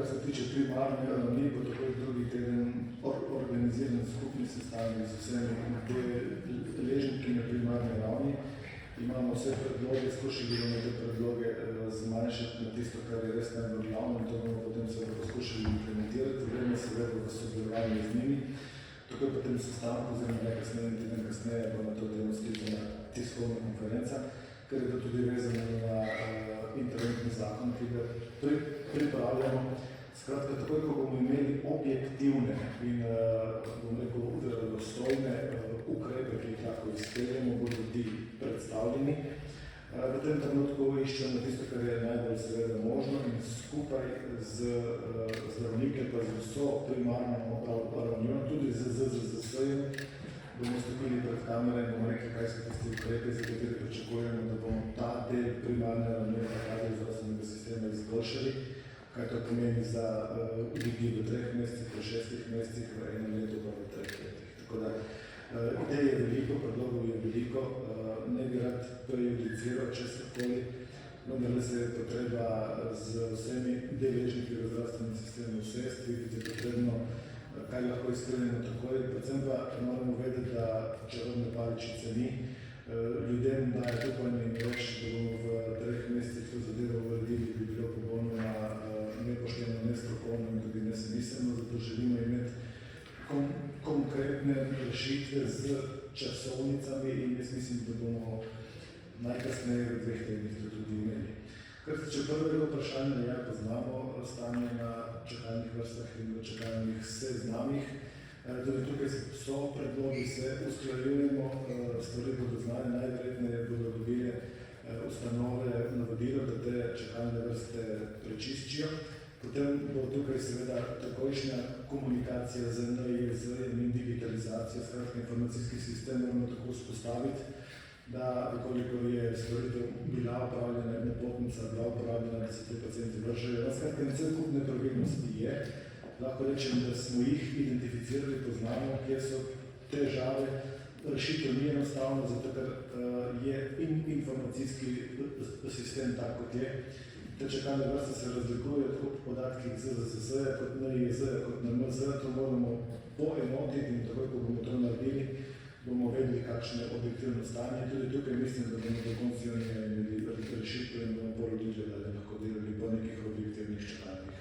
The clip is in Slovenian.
kar se tiče primarne ravni, bo takoj drugi teden organiziran skupni sestanek z vsemi deležniki na primarni ravni. Imamo vse predloge, skušali bomo te predloge zmanjšati na tisto, kar je res najbolj glavno, in to bomo potem se poskušali implementirati, vreme seveda v sodelovanju z njimi. Takoj po tem sestanku, oziroma najkasneje in teden kasneje, bo na to temo sklicana tiskovna konferenca, ker je to tudi vezano na interventni zakon, ki ga pripravljamo. Skratka, takoj, ko bomo imeli objektivne in verodostojne ukrepe, ki jih lahko izpeljemo, bodo ti predstavljeni. V tem trenutku iščemo tisto, kar je najbolj seveda možno, in skupaj z zdravniki, pa z vso primarno ravnjo, tudi z ZZZS-jem, bomo stopili pred kamere in bomo rekli, kaj so tisti ukrepe, za kateri pričakujemo, da bomo ta del primarne ravnje zdravstvenega sistema izboljšali, kaj to pomeni za ljudi v 3 mesecih, v 6 mesecih, v 1 letu, pa v 3 letih. Tako da idej je veliko, predlogov je veliko, ne bi rad prejudiciral česarkoli, vendar se je potreba z vsemi deležniki v zdravstvenem sistemu usesti, videti je potrebno, kaj lahko izpeljemo takoj, predvsem pa moramo vedeti, da čarobne paličice ni. Ljudem daje upanje in reč, da bomo v 3 mesecih to zadevo uredili, bi bilo popolnoma nepošteno, nestrokovno in tudi nesmiselno, zato želimo imeti konkretne rešitve z časovnicami in jaz mislim, da bomo najkasneje v 2 tednih to tudi imeli. Kar se tiče prvega vprašanja, ja, poznamo stanje na čakalnih vrstah in v čakalnih seznamih. Tudi tukaj so predlogi, se usklajujemo, stvari bodo znane, najverjetneje bodo dobile ustanove navodilo, da te čakalne vrste prečiščijo. Potem bo tukaj seveda takojšnja komunikacija z NIJZ in digitalizacija, skratka informacijski sistem moramo tako vzpostaviti, da koliko je storitev bila upravljena, napotnica bila upravljena, da se te pacijenti vržajo. Skratka, in cel kup nepravilnosti je. Lahko rečem, da smo jih identificirali, poznamo, kje so težave. Rešitev ni enostavno, zato ker je informacijski sistem tak, kot je. Te čakalne vrste se razlikujejo tako po podatkih ZZZS-ja, kot NIJZ-ja, kot NMZ. To moramo poenotiti in takoj, ko bomo to naredili, bomo vedeli, kakšno je objektivno stanje. Tudi tukaj mislim, da bomo do konca imeli rešitev in bomo porodili, da lahko delali po nekih objektivnih čakalnih